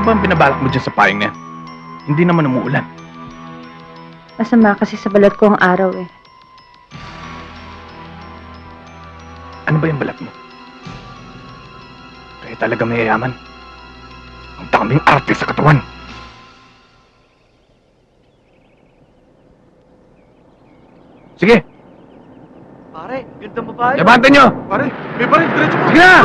ba ang binabalak mo dyan sa payong na yan? Hindi naman umuulan. Masama kasi sa balat ko ang araw eh. Ano ba yung balat mo? Kaya talaga mayayaman. Ang daming arte sa katawan. Sige, Pare, gandang babae. labante nyo! Pare, may baril, diretso mo. Sige na!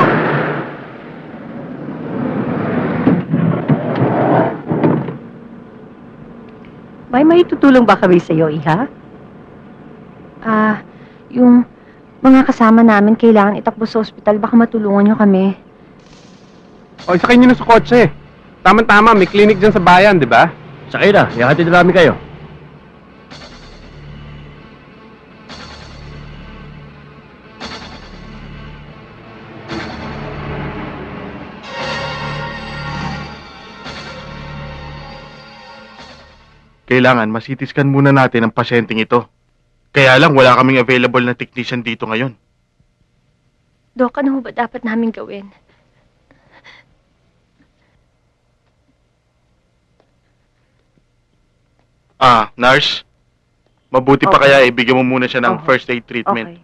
May tutulong ba kami sa'yo, Iha? Yung mga kasama namin kailangan itakbo sa ospital. Baka matulungan nyo kami. O, isakay nyo na sa kotse. Tama-tama, may clinic dyan sa bayan, di ba? Sakay na, ihatid na namin kayo. Kailangan masitiskan muna natin ang pasyenteng ito. Kaya lang wala kaming available na technician dito ngayon. Dok, ano ba dapat namin gawin? Nurse, mabuti pa Okay. kaya ibigyan mo muna siya ng Okay. first aid treatment Okay.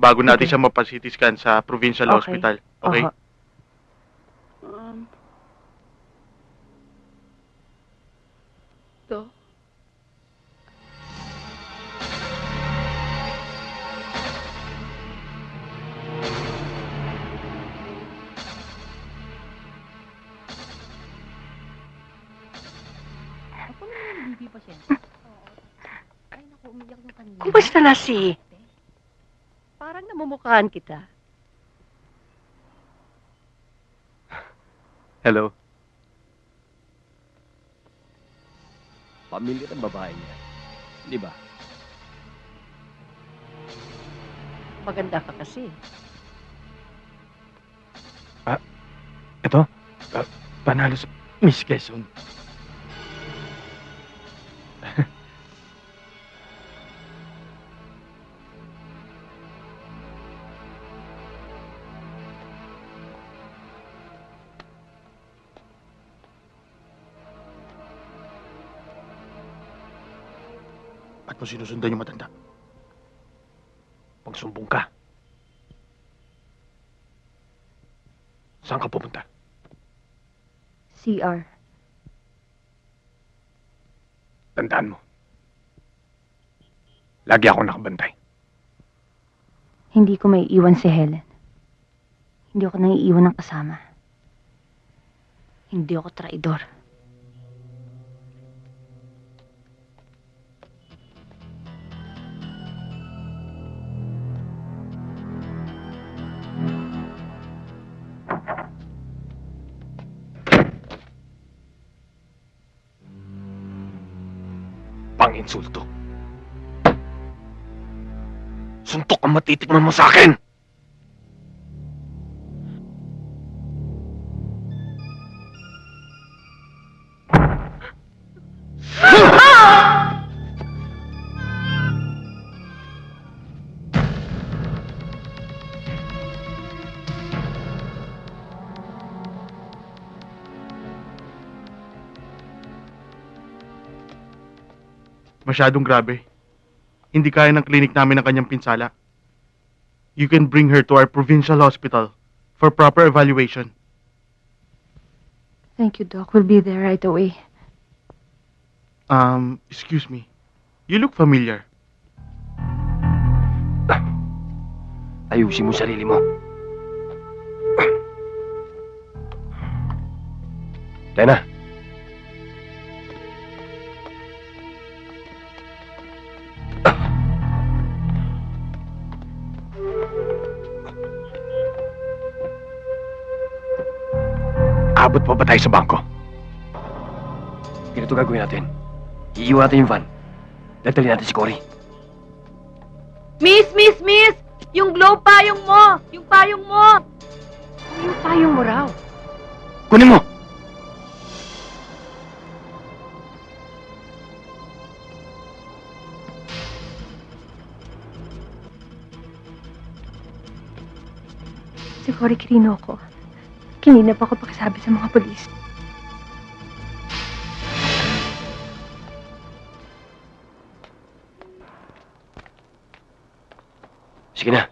bago natin Sige. siya mapasitiskan sa provincial Okay. hospital. Okay? Oho. Dok? Kumusta na si... Parang namumukhaan kita. Hello. Pamilya ng babae niya. Di ba? Maganda ka kasi. Ito, panalo sa Miss Quezon. Ba't mo sinusundan yung matanda? Magsumbong ka. Saan ka pupunta? CR. Tandaan mo. Lagi ako nakabantay. Hindi ko may iwan si Helen. Hindi ako naiiwan ng kasama. Hindi ako traidor. Pang-insulto. Suntok ang matitikman mo sa akin! Masyadong grabe. Hindi kaya ng clinic namin ang kanyang pinsala. You can bring her to our provincial hospital for proper evaluation. Thank you, Doc. We'll be there right away. Excuse me. You look familiar. Ayusin mo sarili mo. Tayo na. Abot pa ba tayo sa bangko? Ganito gagawin natin. Iiwan natin yung van. Dadali natin si Cory. Miss! Yung glow payong mo! Yung payong mo! Yung payong mo raw. Kunin mo! Si Cory Quirino ko. Kanina pa ako pakisabi sa mga polis. Sige na.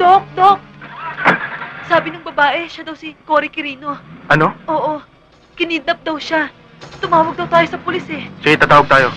Dok! Sabi ng babae, siya daw si Cory Quirino. Ano? Oo, kinidnap daw siya. Tumawag daw tayo sa pulis eh. Sige, tatawag tayo.